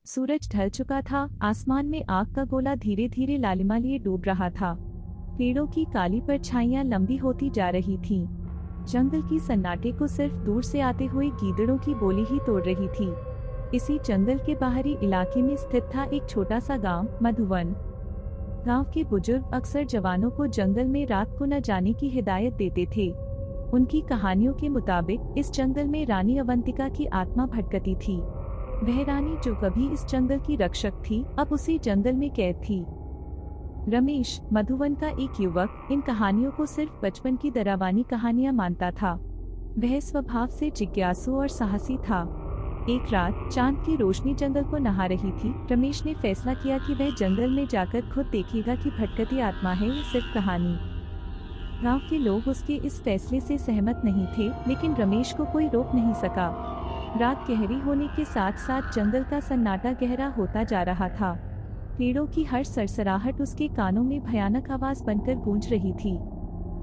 सूरज ढल चुका था। आसमान में आग का गोला धीरे धीरे लालिमा लिए डूब रहा था। पेड़ों की काली परछाइयां लंबी होती जा रही थीं। जंगल की सन्नाटे को सिर्फ दूर से आते हुए गीदड़ों की बोली ही तोड़ रही थी। इसी जंगल के बाहरी इलाके में स्थित था एक छोटा सा गांव, मधुवन। गांव के बुजुर्ग अक्सर जवानों को जंगल में रात को न जाने की हिदायत देते थे। उनकी कहानियों के मुताबिक इस जंगल में रानी अवंतिका की आत्मा भटकती थी। वह रानी जो कभी इस जंगल की रक्षक थी, अब उसी जंगल में कैद थी। रमेश, मधुवन का एक युवक, इन कहानियों को सिर्फ बचपन की डरावनी कहानियां मानता था। वह स्वभाव से जिज्ञासु और साहसी था। एक रात चांद की रोशनी जंगल को नहा रही थी। रमेश ने फैसला किया कि वह जंगल में जाकर खुद देखेगा कि भटकती आत्मा है या सिर्फ कहानी। गांव के लोग उसके इस फैसले से सहमत नहीं थे, लेकिन रमेश को कोई रोक नहीं सका। रात गहरी होने के साथ साथ जंगल का सन्नाटा गहरा होता जा रहा था। पेड़ों की हर सरसराहट उसके कानों में भयानक आवाज बनकर गूंज रही थी।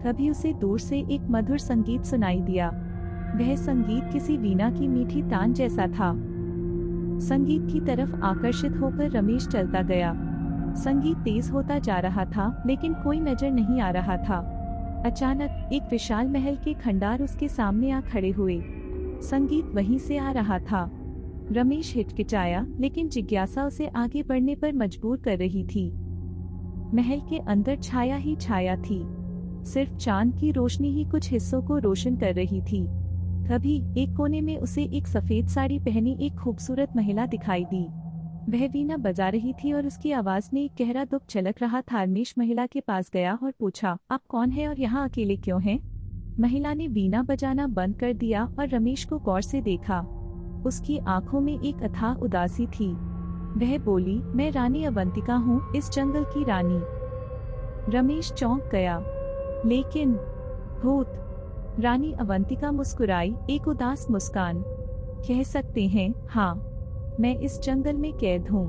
तभी उसे दूर से एक मधुर संगीत सुनाई दिया। वह संगीत किसी वीणा की मीठी तान जैसा था। संगीत की तरफ आकर्षित होकर रमेश चलता गया। संगीत तेज होता जा रहा था, लेकिन कोई नजर नहीं आ रहा था। अचानक एक विशाल महल के खंडार उसके सामने आ खड़े हुए। संगीत वहीं से आ रहा था। रमेश हिचकिचाया, लेकिन जिज्ञासा उसे आगे बढ़ने पर मजबूर कर रही थी। महल के अंदर छाया ही छाया थी। सिर्फ चांद की रोशनी ही कुछ हिस्सों को रोशन कर रही थी। तभी एक कोने में उसे एक सफेद साड़ी पहनी एक खूबसूरत महिला दिखाई दी। वह वीणा बजा रही थी और उसकी आवाज में एक गहरा दुख झलक रहा था। रमेश महिला के पास गया और पूछा, आप कौन है और यहाँ अकेले क्यों हैं? महिला ने वीणा बजाना बंद कर दिया और रमेश को गौर से देखा। उसकी आंखों में एक अथाह उदासी थी। वह बोली, मैं रानी अवंतिका हूँ, इस जंगल की रानी। रमेश चौंक गया। लेकिन भूत? रानी अवंतिका मुस्कुराई, एक उदास मुस्कान। कह सकते हैं, हाँ, मैं इस जंगल में कैद हूँ।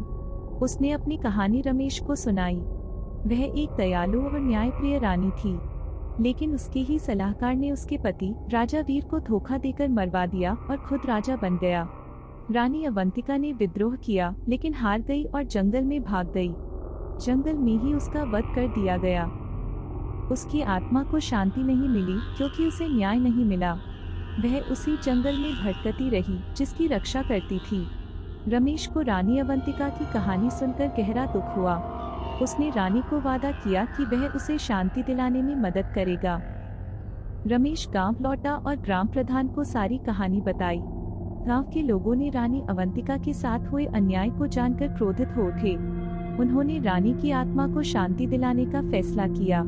उसने अपनी कहानी रमेश को सुनाई। वह एक दयालु और न्यायप्रिय रानी थी, लेकिन उसके ही सलाहकार ने उसके पति राजा वीर को धोखा देकर मरवा दिया और खुद राजा बन गया। रानी अवंतिका ने विद्रोह किया, लेकिन हार गई और जंगल में भाग गई। जंगल में ही उसका वध कर दिया गया। उसकी आत्मा को शांति नहीं मिली क्योंकि उसे न्याय नहीं मिला। वह उसी जंगल में भटकती रही जिसकी रक्षा करती थी। रमेश को रानी अवंतिका की कहानी सुनकर गहरा दुख हुआ। उसने रानी को वादा किया कि वह उसे शांति दिलाने में मदद करेगा। रमेश गांव लौटा और ग्राम प्रधान को सारी कहानी बताई। गांव के लोगों ने रानी अवंतिका के साथ हुए अन्याय को जानकर क्रोधित हो उठे। उन्होंने रानी की आत्मा को शांति दिलाने का फैसला किया।